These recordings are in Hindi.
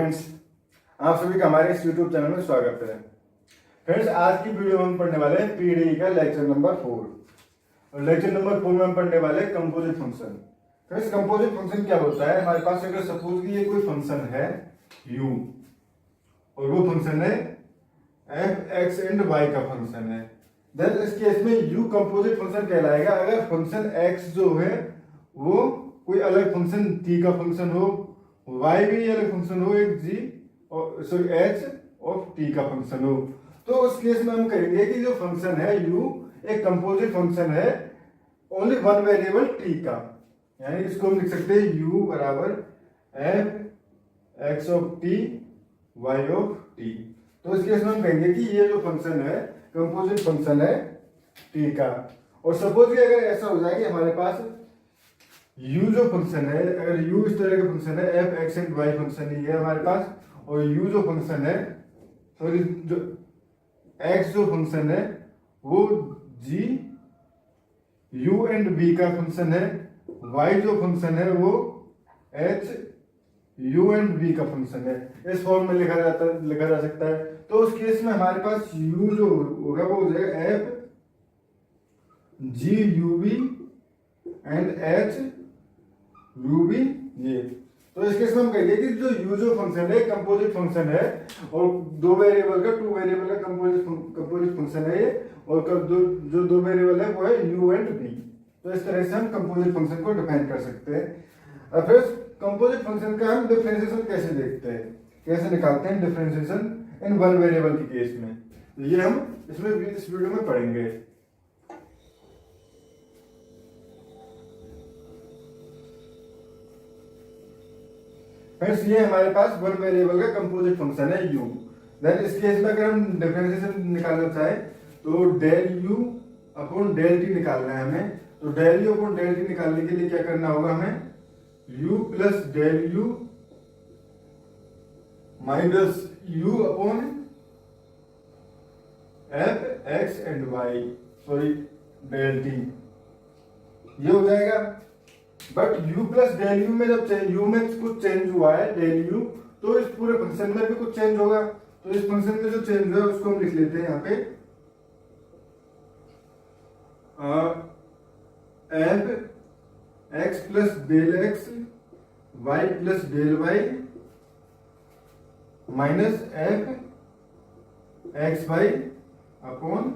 फ्रेंड्स, आप सभी का हमारे इस यूट्यूब चैनल में स्वागत है। फ्रेंड्स, आज की वीडियो में हम पढ़ने वाले हैं पीडीई का लेक्चर नंबर 4 और लेक्चर नंबर 4 में हम पढ़ने वाले हैं composite function. Friends, composite function क्या होता है? हमारे पास अगर सपोज कि ये कोई फंक्शन है u और वो फंक्शन है एफ एक्स एंड वाई का फंक्शन है, देन इस केस में u कंपोजिट फंक्शन कहलाएगा अगर फंक्शन x जो है वो कोई अलग फंक्शन t का फंक्शन हो, y भी अलग फंक्शन हो, एक g और सॉरी h ऑफ t का फंक्शन हो। तो उस केस में हम कहेंगे कि जो फंक्शन है u एक कंपोजिट फंक्शन है ओनली वन वेरिएबल t का, यानी इसको हम लिख सकते हैं u बराबर f x of t y of t। तो इस केस में हम कहेंगे कि ये जो फंक्शन है कंपोजिट फंक्शन है t का। और सपोज कि अगर ऐसा हो जाए कि हमारे पास u जो फंक्शन है, अगर u इस तरह का फंक्शन है f x and y function ही है हमारे पास, और u जो फंक्शन है सॉरी जो x जो फंक्शन है वो g u एंड v का फंक्शन है, y जो फंक्शन है वो h u एंड v का फंक्शन है। इस फॉर्म में लिखा जा सकता है। तो उस केस में हमारे पास u जो होगा वो हो जाएगा f g u v and h u v ये। तो इस केस में हम कहेंगे कि जो u जो फंक्शन है कंपोजिट फंक्शन है और टू वेरिएबल का कंपोजिट फंक्शन है ये, और जो दो वेरिएबल है वो है u एंड v। तो इस तरह से हम कंपोजिट फंक्शन को डिफाइन कर सकते हैं। अब फिर कंपोजिट फंक्शन का हम डिफरेंशिएशन कैसे देखते हैं, कैसे निकालते हैं डिफरेंशिएशन इन वन वेरिएबल के केस में, तो ये हम इस वीडियो में पढ़ेंगे। फ्रेंड्स, ये हमारे पास वन वेरिएबल का कंपोजिट फंक्शन है u। देन इस केस में अगर हम डिफरेंशिएशन निकालना चाहें तो del u upon del t निकालना है हमें। तो del u upon del t निकालने के लिए क्या करना होगा हमें, u plus del u minus u upon f x and y sorry del t, ये हो जाएगा। But u plus del u में जब u में कुछ चेंज हुआ है डेल u, तो इस पूरे फंक्शन में भी कुछ चेंज होगा। तो इस फंक्शन में जो चेंज हुआ है उसको हम लिख लेते हैं यहाँ पे f x plus del x y plus del y minus f x y upon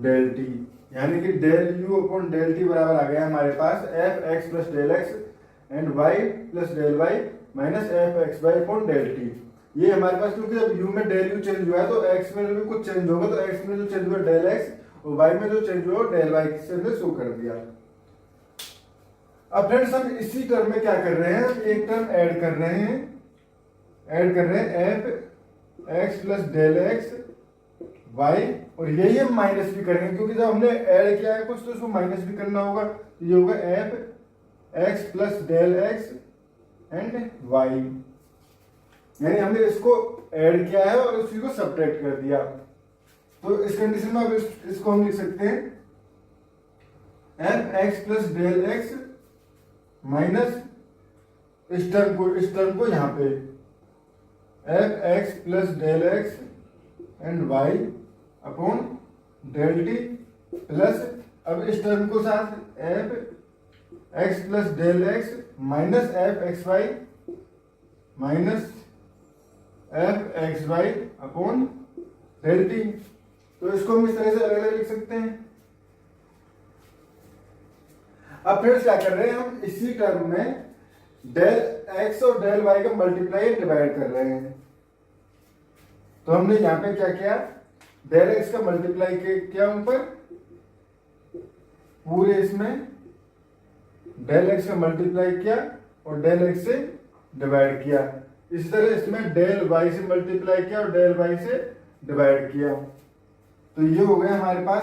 del t, यानी कि del u upon del t बराबर आ गया हमारे पास f x plus del x and y plus del y minus f x y upon del t। ये हमारे पास, क्योंकि जब u में डेल u चेंज हुआ है तो x में भी कुछ चेंज होगा, तो x में जो चेंज हुआ डेल x और y में जो चेंज हुआ डेल y से हमने शो कर दिया। अब फ्रेंड्स, हम इसी टर्म में क्या कर रहे हैं, एक टर्म ऐड कर रहे हैं f x plus del x y, और यही हम माइनस भी करेंगे क्योंकि जब हमने ऐड किया है कुछ तो उसको माइनस भी करना होगा। तो ये होगा f x plus del x and y, यानी हमने इसको ऐड किया है और उसी को सब्ट्रैक्ट कर दिया। तो इस कंडीशन में अब इसको हम लिख सकते हैं f x plus del x minus इस टर्म को यहाँ पे f x plus del x and y upon del t plus अब इस टर्म को साथ f x plus del x minus f x y minus f x y upon del t। तो इसको हम इस तरह से अलग अलग लिख सकते हैं। अब फिर क्या कर रहे हैं, हम इसी टर्म में डेल x और डेल y का मल्टीप्लाई डिवाइड कर रहे हैं। तो हमने यहां पे क्या किया, डेल x का मल्टीप्लाई किया ऊपर पूरे इसमें, डेल x का मल्टीप्लाई किया और डेल x से डिवाइड किया। इसी तरह इसमें डेल y से मल्टीप्लाई किया और डेल y से डिवाइड किया। तो ये हो गया हमारे पास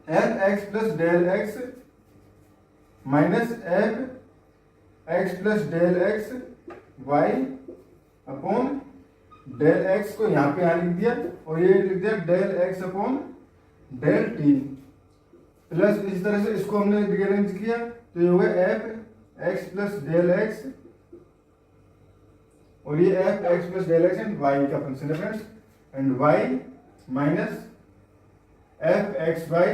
f x plus del x minus f x plus del x y upon del x को यहाँ पे यहाँ लिख दिया और ये लिख दिया del x upon del t plus इस तरह से इसको हमने रीअरेंज किया तो ये हो गया f x plus del x और ये F x plus del X and Y का फंक्शन है friends, and Y minus F X Y,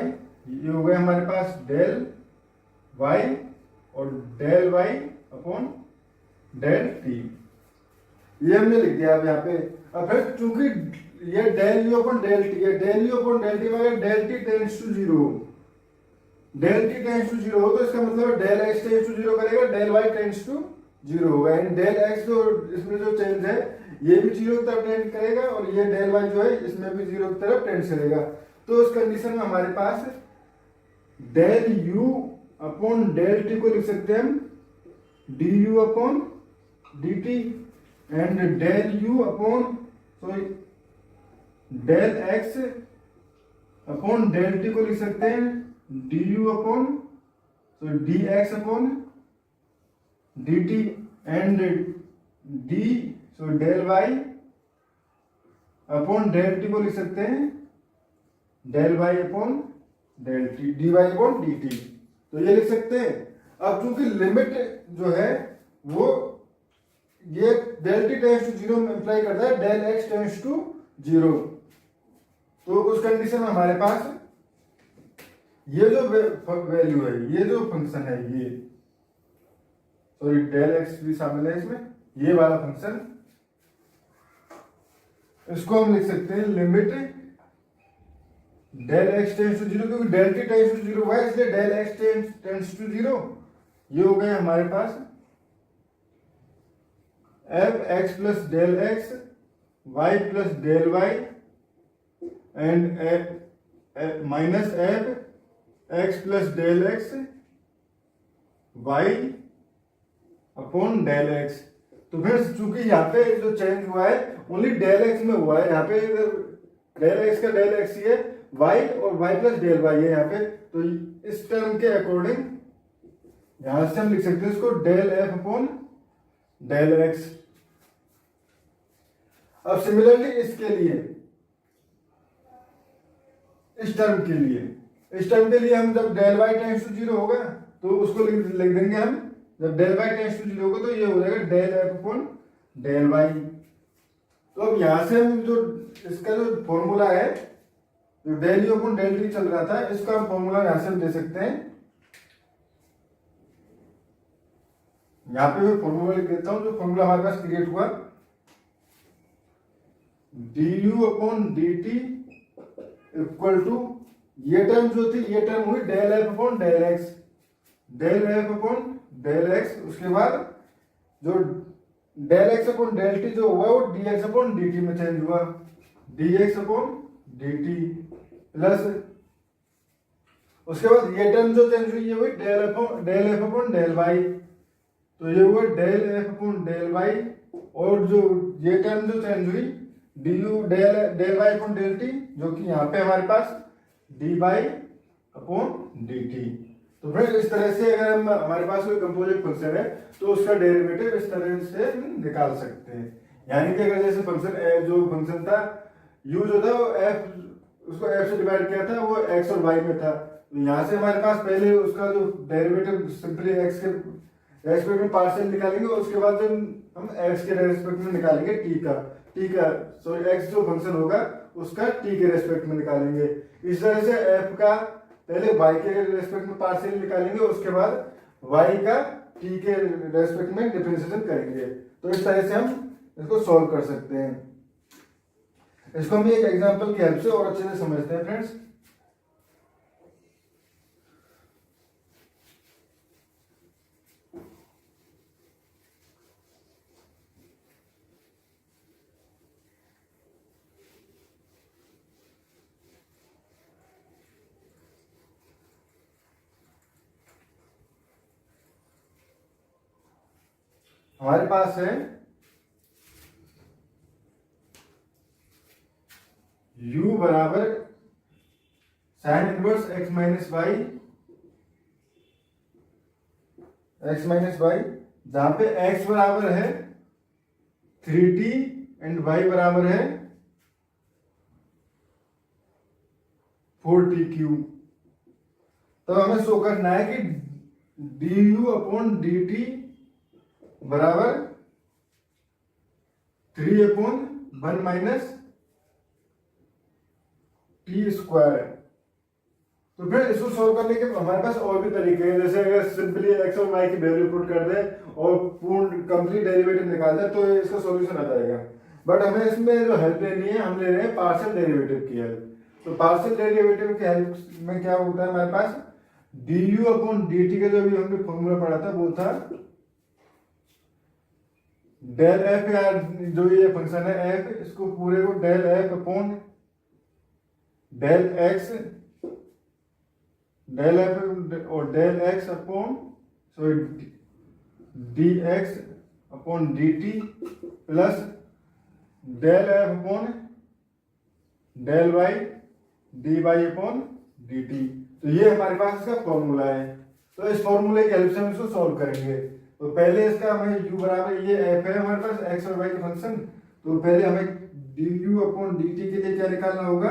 ये हो गया हमारे पास डेल वाई और del Y upon del T, ये हमने लिख दिया अब यहाँ पे। अब फिर चूंकि ये del you upon del t है, del you upon del t में del T tends to zero, del T tends to zero हो तो इसका मतलब del x tends to zero करेगा, del Y tends to zero होगा, एंड डेल एक्स जो इसमें जो चेंज है ये भी जीरो की तरफ टेंड करेगा और ये डेल वाई जो है इसमें भी जीरो की तरफ टेंड करेगा। तो उस कंडीशन में हमारे पास del you upon del t को लिख सकते हैं हम d you upon D t, and del you upon sorry del x upon del t को लिख सकते हैं d you upon so d x upon D t, and d so del Y upon del t को लिख सकते हैं del Y upon del t, d y upon D t, तो ये लिख सकते हैं। अब चूंकि लिमिट जो है वो ये del T tends to zero imply करता है del x tends to zero, तो उस कंडीशन में हमारे पास ये जो वैल्यू है, ये जो फंक्शन है, ये सॉरी डेल एक्स भी शामिल है इसमें, ये वाला फंक्शन, इसको हम लिख सकते हैं limit del x tends to zero, क्योंकि del T tends to zero हुआ है इसलिए del x tends to zero, ये हो गया हमारे पास f x plus del x y plus del y and minus F x plus del x y upon del x. तो फिर चूंकि यहाँ पे जो चेंज हुआ है ओनली डेल एक्स में हुआ है, यहाँ पे डेल एक्स का डेल एक्स ही है, वाई और वाई प्लस डेल वाई है यहाँ पे, तो इस टर्म के अकॉर्डिंग यहां से हम लिख सकते हैं इसको del F upon del X. अब सिमिलरली इसके लिए, इस टर्म के लिए हम जब del Y tends to zero होगा तो उसको लिख देंगे हम, जब del Y tends to zero होगा तो ये हो जाएगा del F upon del Y. तो अब यहां से हम जो इसका जो फॉर्मूला है, जो del you upon del T चल रहा था, इसका हम फॉर्मूला यहां से दे सकते हैं, यहां पे मैं फॉर्मूला लिख देता हूं, जो फॉर्मूला हमारे पास क्रिएट हुआ D you upon D T equal to, ये टर्म जो थी ये टर्म हुई del F upon del x, del F upon del X, उसके बाद जो del x upon del T जो हुआ वो D x upon D T में चेंज हुआ, D x upon D T plus, उसके बाद ये टर्म जो चेंज हुई ये हुई del F upon del Y, तो ये हुआ del F upon del Y, और जो ये टर्म जो चेंज हुई d u del Y upon del T, जो कि यहाँ पे हमारे पास d y upon D t. तो फिर इस तरह से अगर हम हमारे पास कोई कंपोजिट फंक्शन है तो उसका डेरिवेटिव इस तरह से निकाल सकते हैं, यानी कि अगर जैसे फंक्शन जो फंक्शन था u जो था वो f, उसको f से डिवाइड किया था, वो x और y में था, तो यहाँ से हमारे पास पहले उसका जो डेरिवेटिव सिंपली x के रेस्पेक्ट में पार्शियल निकालेंगे, और उसके बाद जब हम x के रेस्पेक्ट में निकालेंगे t का सॉरी x जो फंक्शन होगा उसका t के रेस्पेक्ट में निकालेंगे। इस तरह से f का पहले y के रेस्पेक्ट में पार्शियल निकालेंगे, उसके बाद y का t के रेस्पेक्ट में डिफरेंशिएशन करेंगे। तो इस तरह से हम इसको सॉल्व कर सकते हैं। इसको हम एक एग्जांपल की हेल्प से और अच्छे से समझते हैं फ्रेंड्स। हमारे पास है u बराबर sine inverse x minus Y, जहां पे x बराबर है 3t एंड y बराबर है 4t क्यूब। तो हमें शो करना है कि du अपॉन dt बराबर 3/1 माइनस टी स्क्वायर। तो फिर इसको सोल्व करने के हमारे पास और भी तरीके हैं, जैसे अगर सिंपली एक्स और वाई की वैल्यू पुट कर दे और पूर्ण कंप्लीट डेरिवेटिव निकाल दे तो इसका सॉल्यूशन आ जाएगा। बट हमें इसमें जो हेल्प लेनी है, हम ले रहे हैं पार्शियल डेरिवेटिव की हेल्प। तो पार्शियल डेरिवेटिव की हेल्प में क्या होता है हमारे पास, du अपॉन dt का जो भी हमने फॉर्मूला पढ़ा था वो था डेल एफ, या जो ये फंक्शन है एफ, इसको पूरे को del F upon del x, del f और del x upon sorry d x upon D T plus del F upon del y d y upon D t. तो ये हमारे पास इसका फॉर्मूला है। तो इस फॉर्मूले की हेल्प से हम इसको सॉल्व करेंगे। तो पहले इसका हमें u बराबर, ये एफ है हमारे पास एक्स और वाई का फंक्शन, तो पहले हमें du अपॉन dt के लिए क्या निकालना होगा,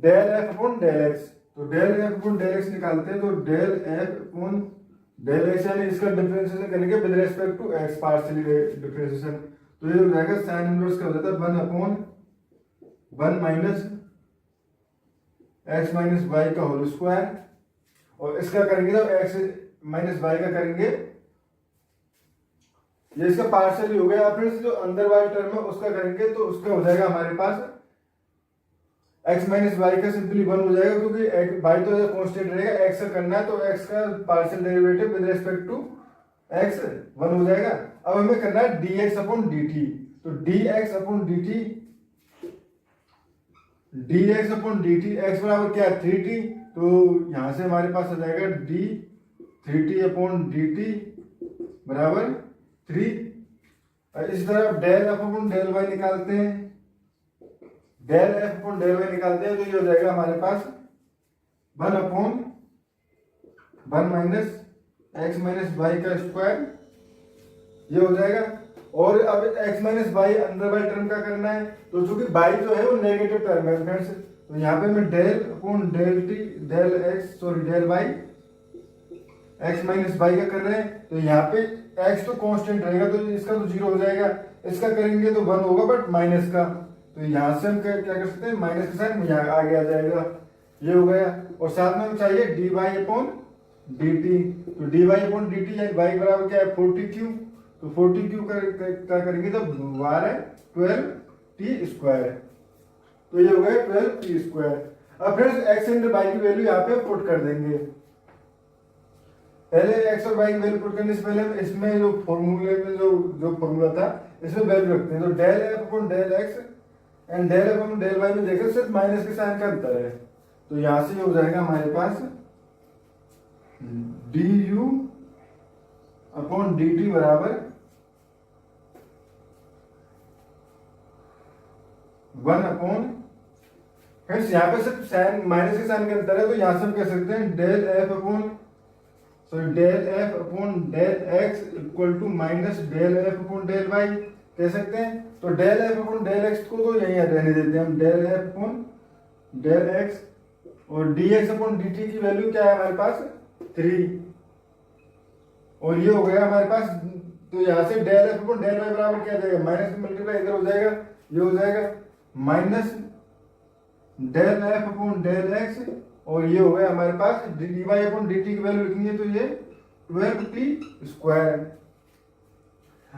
del F upon del x. तो del F upon del x निकालते हैं, तो del F upon del x यानी इसका डिफरेंशिएशन करेंगे with respect to x, partially differentiation. तो ये हो जाएगा साइन इनवर्स का हो जाता है 1/1 माइनस एक्स माइनस वाई का होल स्क्वायर, और इसका करेंगे तो एक्स माइनस वाई का करेंगे, ये इसका पार्शियल हो गया। फिर जो अंदर वाली टर्म है उसका करेंगे तो उसका हो जाएगा हमारे पास x माइनस वाई का सिंपली 1 हो जाएगा, क्योंकि वाई तो कांस्टेंट रहेगा, x का करना है तो x का partial derivative with respect to x 1 हो जाएगा। अब हमें करना है dx अपॉन dt। तो dx upon dt, dx upon dt, x बराबर क्या है 3t, तो यहां से हमारे पास आ जाएगा d 3t अपॉन dt बराबर 3। इस तरह del F upon del Y निकालते हैं, del F upon del Y निकालते हैं, तो ये हो जाएगा हमारे पास 1/1 माइनस एक्स माइनस वाई का स्क्वायर, ये हो जाएगा। और अब x माइनस वाई अंदर वाली टर्म का करना है, तो चूंकि y जो है वो नेगेटिव टर्म है फ्रेंड्स, तो यहाँ पे मैं del upon del T del X sorry del Y x minus Y का कर रहे हैं, तो यहाँ पे x तो कांस्टेंट रहेगा तो इसका तो 0 हो जाएगा, इसका करेंगे तो 1 होगा बट माइनस का, तो यहाँ से हम क्या कर सकते हैं, माइनस का साइन यहाँ आगे आ जाएगा, ये हो गया। और साथ में हम चाहिए dy अपॉन dt, तो dy अपॉन dt यानी y बराबर क्या है 40q, तो 40q का करेंगे तो बार है 12t स्क्वायर, तो ये हो गया 12t स्क्वायर। अब फिर x एंड y की वैल्यू यहाँ पे पुट कर देंगे। पहले x और y की वैल्यू पुट करने से पहले हम इसमें जो फॉर्मूले में जो फॉर्मूला था इसमें वैल्यू रखते हैं, तो del F upon del X and del F upon del Y में देखें सिर्फ माइनस के साइन का अंतर है, तो यहां से हो जाएगा हमारे पास du अपॉन dt बराबर 1 अपॉन, फ्रेंड्स यहाँ पे सिर्फ साइन माइनस के साइन का अंतर है, तो यहां से हम कह सकते हैं del F upon sorry del F upon del x equal to minus del F upon del y कह सकते हैं। तो del F upon del x को तो यहीं रहने देते हैं हम, del F upon del x, और d x upon D t की वैल्यू क्या है हमारे पास 3, और ये हो गया हमारे पास। तो यहाँ से del F upon del Y बराबर क्या जाएगा, माइनस मल्टीप्लाई इधर हो जाएगा, ये हो जाएगा minus del F upon del x, और ये हो गया हमारे पास d y upon D t की वैल्यू लिखनी है तो ये 12t स्क्वायर।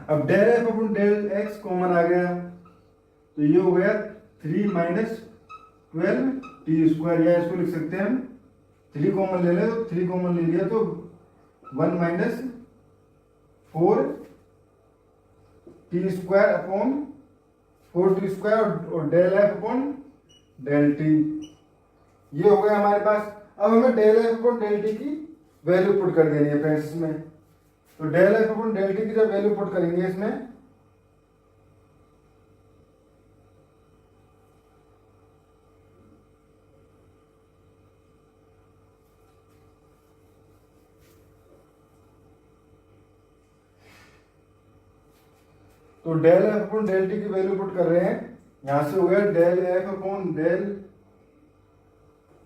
अब del F upon del x common आ गया, तो ये हो गया 3 माइनस 12t स्क्वायर, या इसको लिख सकते हैं हम 3 कॉमन ले ले, तो 3 कॉमन ले लिया तो 1 minus 4t square upon 4t square, और del F upon del T, ये हो गया हमारे पास। अब हमें del F upon del t की वैल्यू पुट कर देनी है फ्रेंड्स इसमें, तो del F upon del t की जब वैल्यू पुट करेंगे इसमें, तो del F upon del t की वैल्यू पुट कर रहे हैं, यहां से हो गया del F upon del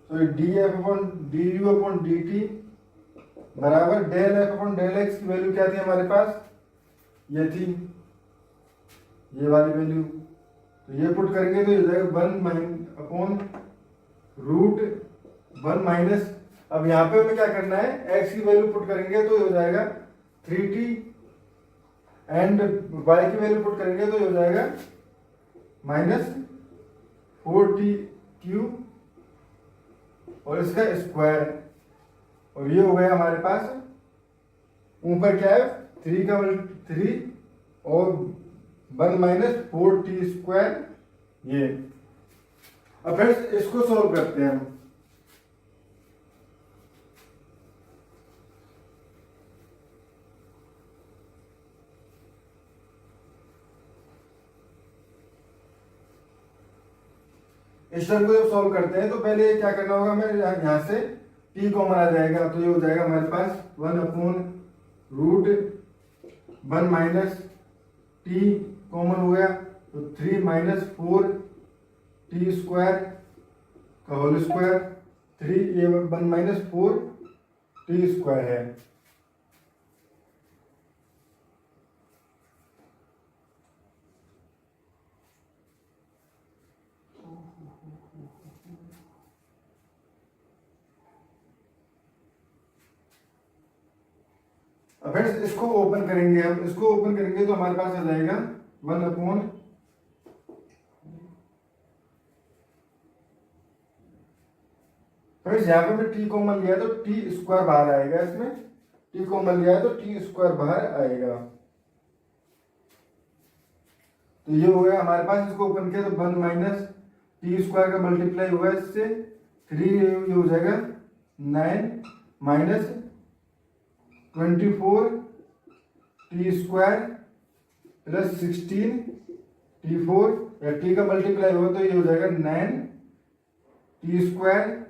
sorry D F upon d you upon D t बराबर del F upon del x की वैल्यू क्या थी हमारे पास, ये थी ये वाली वैल्यू, तो ये पुट करेंगे तो ये हो जाएगा 1/√1 अब यहाँ पे हमें क्या करना है, x की वैल्यू पुट करेंगे तो ये हो जाएगा 3t एंड y की वैल्यू पुट करेंगे तो ये हो जाएगा -4t³ और इसका स्क्वायर, और ये हो गया हमारे पास, ऊपर क्या है 3 का 3 और 1 - 4t², ये। अब फ्रेंड्स इसको सॉल्व करते हैं हम। इस टर्म को जब सॉल्व करते हैं तो पहले क्या करना होगा, हमें यहाँ से t कॉमन आ जाएगा, तो ये हो जाएगा हमारे पास 1/√1 - t कॉमन हो गया, तो 3 - 4t² का होल स्क्वायर, 3 ये 1 - 4t² है। अब फ्रेंड्स इसको ओपन करेंगे, हम इसको ओपन करेंगे तो हमारे पास आ जाएगा 1/, फ्रेंड्स यहाँ पे मैं t कॉमन लिया तो t² बाहर आएगा, इसमें t कॉमन लिया है तो t² बाहर आएगा, तो ये हो गया हमारे पास। इसको ओपन किया तो 1 - t² का मल्टीप्लाई हुआ इससे 3, ये हो जाएगा 9 - 24t² प्लस 16t4, या t का मल्टीप्लाई हुआ तो ये हो जाएगा 9t²,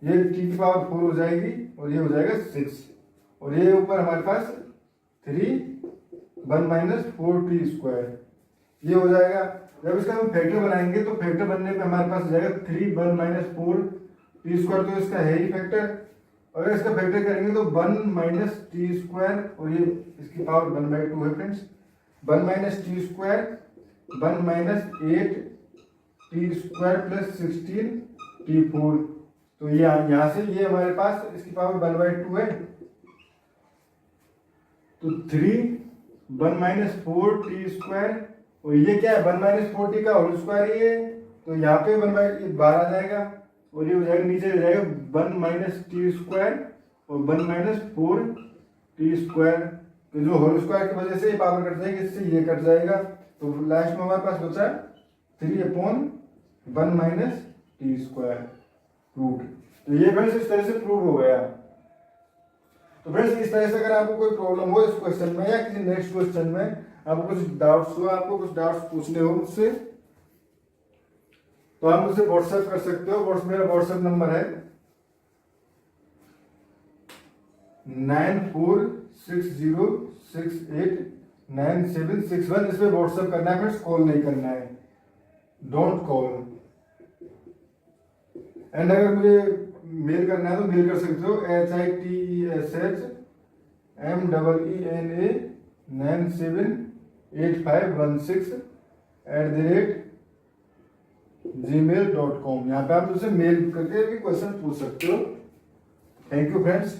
ये t की पावर 4 हो जाएगी और ये हो जाएगा 6, और ये ऊपर हमारे पास 3 1 - 4t², ये हो जाएगा। जब इसका हम फैक्टर बनाएंगे तो फैक्टर बनने पे हमारे पास हो जाएगा 3 1 - 4t², तो इसका है ही फैक्टर। अगर इसका फैक्टर करेंगे तो 1 - t², और ये इसकी पावर 1/2 है friends, 1 - t², 1 - 8t² plus 16t4, तो ये यहाँ से ये हमारे पास इसकी पावर 1/2 है, तो 3 1 - 4t², और ये क्या है 1 - 4t का होल स्क्वायर ही है, तो यहाँ पे 1/2 बाहर आ जाएगा, और ये हो जाएगा नीचे हो जाएगा 1 - t² और 1 - 4t², तो जो होल स्क्वायर की वजह से ये पावर कट जाएगी, इससे ये कट जाएगा, तो लास्ट में हमारे पास बचा 3/1 - t², रूट। तो ये फ्रेंड्स इस तरह से प्रूव हो गया। तो फ्रेंड्स इस तरह से अगर आपको कोई प्रॉब्लम हो इस क्वेश्चन में या किसी नेक्स्ट क्वेश्चन में, आपको कुछ डाउट्स हो, आपको कुछ डाउट्स पूछने हो मुझसे, तो आप मुझसे व्हाट्सएप कर सकते हो। मेरा व्हाट्सएप नंबर है 9460689761, इस पे व्हाट्सएप करना है फ्रेंड्स, कॉल नहीं करना है, डोंट कॉल। एंड अगर मुझे मेल करना है तो मेल कर सकते हो HITESSMEENA978516@gmail.com, यहाँ पे आप मुझसे मेल करके भी क्वेश्चन पूछ सकते हो। Thank you friends.